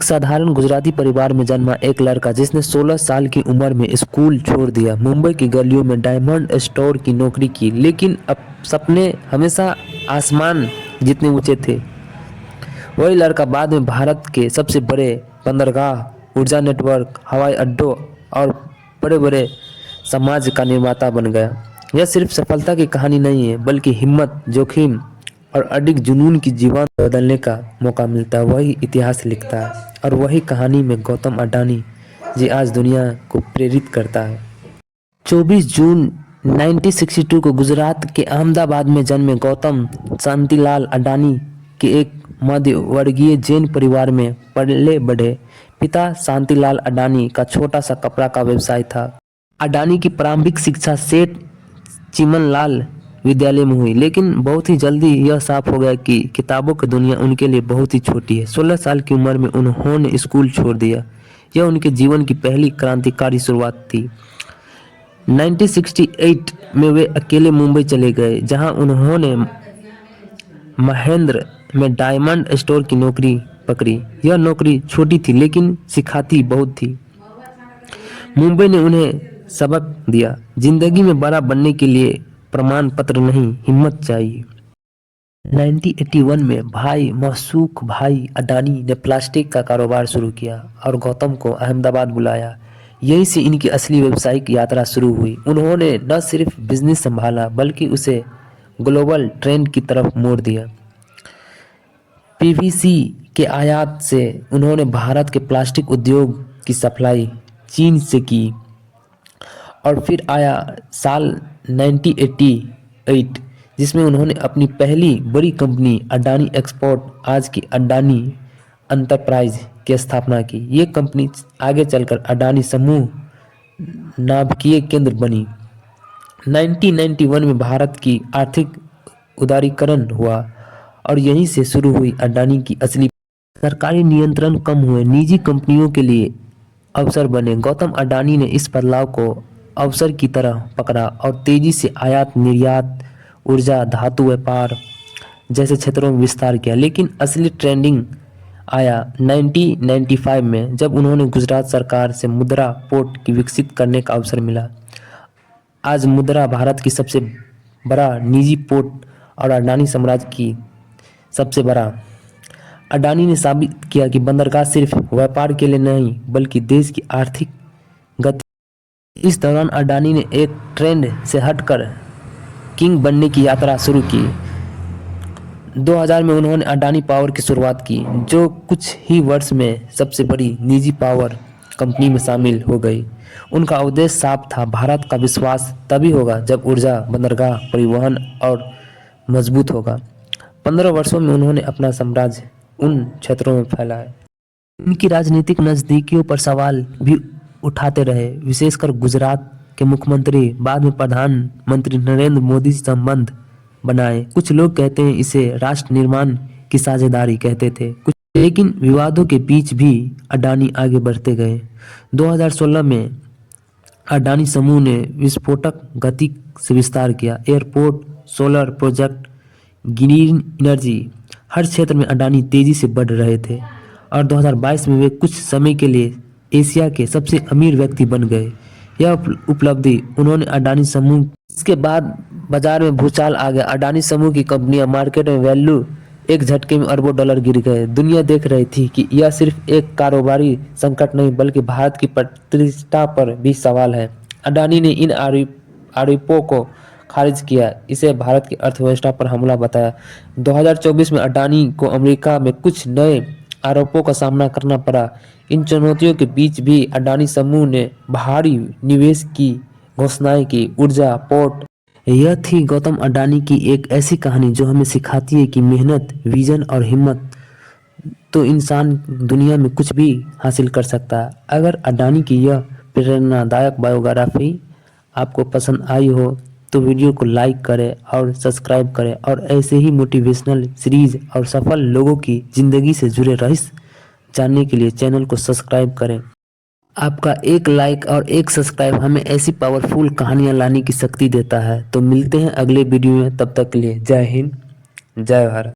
साधारण गुजराती परिवार में जन्मा एक लड़का जिसने 16 साल की उम्र में स्कूल छोड़ दिया, मुंबई की गलियों में डायमंड स्टोर की नौकरी की, लेकिन अब सपने हमेशा आसमान जितने ऊंचे थे। वही लड़का बाद में भारत के सबसे बड़े बंदरगाह, ऊर्जा नेटवर्क, हवाई अड्डों और बड़े बड़े समाज का निर्माता बन गया। यह सिर्फ सफलता की कहानी नहीं है, बल्कि हिम्मत, जोखिम और अडिग जुनून की जीवन बदलने का मौका मिलता है वही इतिहास लिखता है। और वही कहानी में गौतम अडानी जी आज दुनिया को प्रेरित करता है। 24 जून 1962 को गुजरात के अहमदाबाद में जन्मे गौतम शांतिलाल अडानी के एक मध्य वर्गीय जैन परिवार में पले बढ़े। पिता शांतिलाल अडानी का छोटा सा कपड़ा का व्यवसाय था। अडानी की प्रारंभिक शिक्षा सेठ चिमनलाल विद्यालय में हुई, लेकिन बहुत ही जल्दी यह साफ हो गया कि किताबों की दुनिया उनके लिए बहुत ही छोटी है। 16 साल की उम्र में उन्होंने स्कूल छोड़ दिया। यह उनके जीवन की पहली क्रांतिकारी शुरुआत थी। 1968 में वे अकेले मुंबई चले गए, जहां उन्होंने महेंद्र में डायमंड स्टोर की नौकरी पकड़ी। यह नौकरी छोटी थी लेकिन सिखाती बहुत थी। मुंबई ने उन्हें सबक दिया, जिंदगी में बड़ा बनने के लिए प्रमाण पत्र नहीं, हिम्मत चाहिए। 1981 में भाई मौसूख भाई अडानी ने प्लास्टिक का कारोबार शुरू किया और गौतम को अहमदाबाद बुलाया। यहीं से इनकी असली व्यावसायिक यात्रा शुरू हुई। उन्होंने न सिर्फ बिजनेस संभाला बल्कि उसे ग्लोबल ट्रेंड की तरफ मोड़ दिया। पीवीसी के आयात से उन्होंने भारत के प्लास्टिक उद्योग की सप्लाई चीन से की। और फिर आया साल 1988 जिसमें उन्होंने अपनी पहली बड़ी कंपनी अडानी एक्सपोर्ट, आज की अडानी एंटरप्राइज की स्थापना की। ये कंपनी आगे चलकर अडानी समूह नाभिकीय केंद्र बनी। 1991 में भारत की आर्थिक उदारीकरण हुआ और यहीं से शुरू हुई अडानी की असली। सरकारी नियंत्रण कम हुए, निजी कंपनियों के लिए अवसर बने। गौतम अडानी ने इस बदलाव को अवसर की तरह पकड़ा और तेजी से आयात निर्यात, ऊर्जा, धातु व्यापार जैसे क्षेत्रों में विस्तार किया। लेकिन असली ट्रेंडिंग आया 1995 में, जब उन्होंने गुजरात सरकार से मुद्रा पोर्ट की विकसित करने का अवसर मिला। आज मुद्रा भारत की सबसे बड़ा निजी पोर्ट और अडानी साम्राज्य की सबसे बड़ा। अडानी ने साबित किया कि बंदरगाह सिर्फ व्यापार के लिए नहीं बल्कि देश की आर्थिक गति। इस दौरान अडानी ने एक ट्रेंड से हटकर किंग बनने की यात्रा शुरू की। 2000 में उन्होंने अडानी पावर की शुरुआत की, जो कुछ ही वर्ष में सबसे बड़ी निजी पावर कंपनी में शामिल हो गई। उनका उद्देश्य साफ था, भारत का विश्वास तभी होगा जब ऊर्जा, बंदरगाह, परिवहन और मजबूत होगा। 15 वर्षों में उन्होंने अपना साम्राज्य उन क्षेत्रों में फैलाया। इनकी राजनीतिक नज़दीकियों पर सवाल भी उठाते रहे, विशेषकर गुजरात के मुख्यमंत्री, बाद में प्रधानमंत्री नरेंद्र मोदी से संबंध बनाए। कुछ लोग कहते हैं इसे राष्ट्र निर्माण की साझेदारी कहते थे कुछ, लेकिन विवादों के बीच भी अडानी आगे बढ़ते गए। 2016 में अडानी समूह ने विस्फोटक गति से विस्तार किया। Airport, solar project, green energy, हर क्षेत्र में अडानी तेजी से बढ़ रहे थे और 2022 में वे कुछ समय के लिए एशिया के सबसे अमीर व्यक्ति बन गए। यह उपलब्धि उन्होंने अडानी समूह। इसके बाद बाजार में भूचाल आ गया। अडानी समूह की कंपनियां मार्केट में वैल्यू एक झटके में अरबों डॉलर गिर गए। दुनिया देख रही थी कि यह सिर्फ एक कारोबारी संकट नहीं बल्कि भारत की प्रतिष्ठा पर भी सवाल है। अडानी ने इन आरोपों को खारिज किया, इसे भारत की अर्थव्यवस्था पर हमला बताया। 2024 में अडानी को अमेरिका में कुछ नए आरोपों का सामना करना पड़ा। इन चुनौतियों के बीच भी अडानी समूह ने भारी निवेश की घोषणाएं की। ऊर्जा, पोर्ट। यह थी गौतम अडानी की एक ऐसी कहानी जो हमें सिखाती है कि मेहनत, विजन और हिम्मत तो इंसान दुनिया में कुछ भी हासिल कर सकता है। अगर अडानी की यह प्रेरणादायक बायोग्राफी आपको पसंद आई हो तो वीडियो को लाइक करें और सब्सक्राइब करें, और ऐसे ही मोटिवेशनल सीरीज और सफल लोगों की ज़िंदगी से जुड़े रहस्य जानने के लिए चैनल को सब्सक्राइब करें। आपका एक लाइक और एक सब्सक्राइब हमें ऐसी पावरफुल कहानियाँ लाने की शक्ति देता है। तो मिलते हैं अगले वीडियो में, तब तक के लिए जय हिंद, जय भारत।